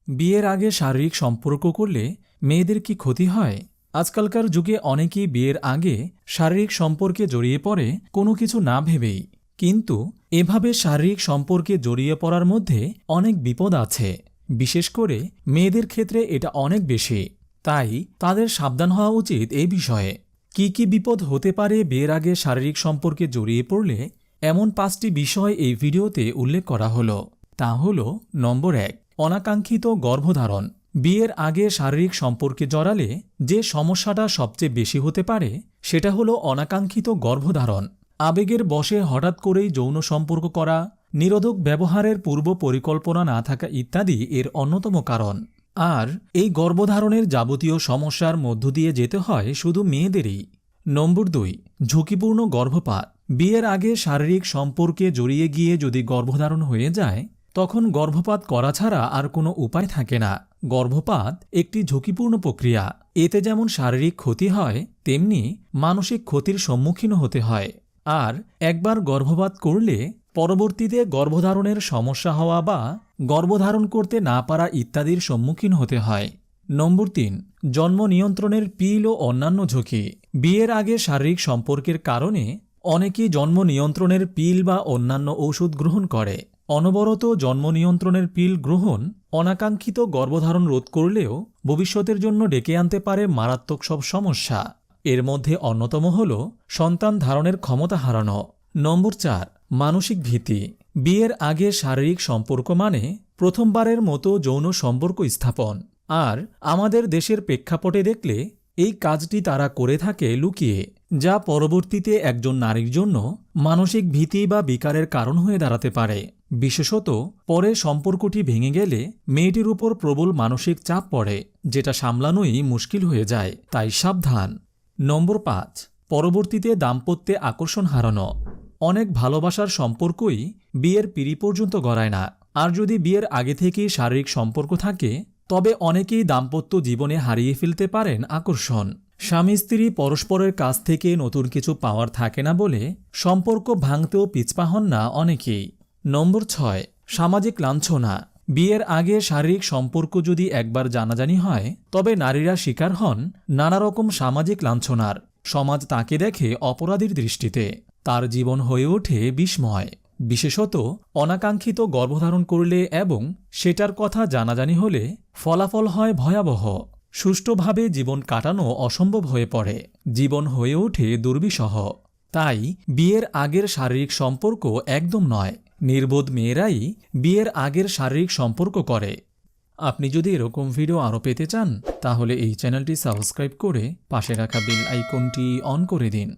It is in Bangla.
বিয়ের আগে শারীরিক সম্পর্ক করলে মেয়েদের কি ক্ষতি হয়? আজকালকার যুগে অনেকেই বিয়ের আগে শারীরিক সম্পর্কে জড়িয়ে পড়ে কোনো কিছু না ভেবেই। কিন্তু এভাবে শারীরিক সম্পর্কে জড়িয়ে পড়ার মধ্যে অনেক বিপদ আছে। বিশেষ করে মেয়েদের ক্ষেত্রে এটা অনেক বেশি। তাই তাদের সাবধান হওয়া উচিত এই বিষয়ে। কি কি বিপদ হতে পারে বিয়ের আগে শারীরিক সম্পর্কে জড়িয়ে পড়লে, এমন 5টি বিষয় এই ভিডিওতে উল্লেখ করা হলো। তা হল, নম্বর 1, অনাকাঙ্ক্ষিত গর্ভধারণ। বিয়ের আগে শারীরিক সম্পর্কে জড়ালে যে সমস্যাটা সবচেয়ে বেশি হতে পারে সেটা হলো অনাকাঙ্ক্ষিত গর্ভধারণ। আবেগের বশে হঠাৎ করেই যৌন সম্পর্ক করা, নিরোধক ব্যবহারের পূর্ব পরিকল্পনা না থাকা ইত্যাদি এর অন্যতম কারণ। আর এই গর্ভধারণের যাবতীয় সমস্যার মধ্য দিয়ে যেতে হয় শুধু মেয়েদেরই। নম্বর 2, ঝুঁকিপূর্ণ গর্ভপাত। বিয়ের আগে শারীরিক সম্পর্কে জড়িয়ে গিয়ে যদি গর্ভধারণ হয়ে যায়, তখন গর্ভপাত করা ছাড়া আর কোনো উপায় থাকে না। গর্ভপাত একটি ঝুঁকিপূর্ণ প্রক্রিয়া। এতে যেমন শারীরিক ক্ষতি হয়, তেমনি মানসিক ক্ষতির সম্মুখীন হতে হয়। আর একবার গর্ভপাত করলে পরবর্তীতে গর্ভধারণের সমস্যা হওয়া বা গর্ভধারণ করতে না পারা ইত্যাদির সম্মুখীন হতে হয়। নম্বর 3, জন্ম নিয়ন্ত্রণের পিল ও অন্যান্য ঝুঁকি। বিয়ের আগে শারীরিক সম্পর্কের কারণে অনেকেই জন্ম নিয়ন্ত্রণের পিল বা অন্যান্য ঔষধ গ্রহণ করে। অনবরত জন্ম নিয়ন্ত্রণের পিল গ্রহণ অনাকাঙ্ক্ষিত গর্ভধারণ রোধ করলেও ভবিষ্যতের জন্য ডেকে আনতে পারে মারাত্মক সব সমস্যা। এর মধ্যে অন্যতম হল সন্তান ধারণের ক্ষমতা হারানো। নম্বর 4, মানসিক ভীতি। বিয়ের আগে শারীরিক সম্পর্ক মানে প্রথমবারের মতো যৌন সম্পর্ক স্থাপন। আর আমাদের দেশের প্রেক্ষাপটে দেখলে এই কাজটি তারা করে থাকে লুকিয়ে, যা পরবর্তীতে একজন নারীর জন্য মানসিক ভীতি বা বিকারের কারণ হয়ে দাঁড়াতে পারে। বিশেষত পরে সম্পর্কটি ভেঙে গেলে মেয়েটির উপর প্রবল মানসিক চাপ পড়ে, যেটা সামলানোই মুশকিল হয়ে যায়। তাই সাবধান। নম্বর 5, পরবর্তীতে দাম্পত্যে আকর্ষণ হারানো। অনেক ভালোবাসার সম্পর্কই বিয়ের পিঁড়ি পর্যন্ত গড়ায় না। আর যদি বিয়ের আগে থেকেই শারীরিক সম্পর্ক থাকে, তবে অনেকেই দাম্পত্য জীবনে হারিয়ে ফেলতে পারেন আকর্ষণ। স্বামী স্ত্রী পরস্পরের কাছ থেকে নতুন কিছু পাওয়ার থাকে না বলে সম্পর্ক ভাঙতেও পিছপা হন না অনেকেই। নম্বর 6, সামাজিক লাঞ্ছনা। বিয়ের আগে শারীরিক সম্পর্ক যদি একবার জানাজানি হয়, তবে নারীরা শিকার হন নানা রকম সামাজিক লাঞ্ছনার। সমাজ তাকে দেখে অপরাধীর দৃষ্টিতে। তার জীবন হয়ে ওঠে বিষময়। বিশেষত অনাকাঙ্ক্ষিত গর্ভধারণ করলে এবং সেটার কথা জানাজানি হলে ফলাফল হয় ভয়াবহ। সুষ্ঠুভাবে জীবন কাটানো অসম্ভব হয়ে পড়ে। জীবন হয়ে ওঠে দুর্বিষহ। তাই বিয়ের আগের শারীরিক সম্পর্ক একদম নয়। নির্বোধ মেয়েরাই বিয়ের আগের শারীরিক সম্পর্ক করে। আপনি যদি এরকম ভিডিও আরও পেতে চান, তাহলে এই চ্যানেলটি সাবস্ক্রাইব করে পাশে রাখা বেল আইকনটি অন করে দিন।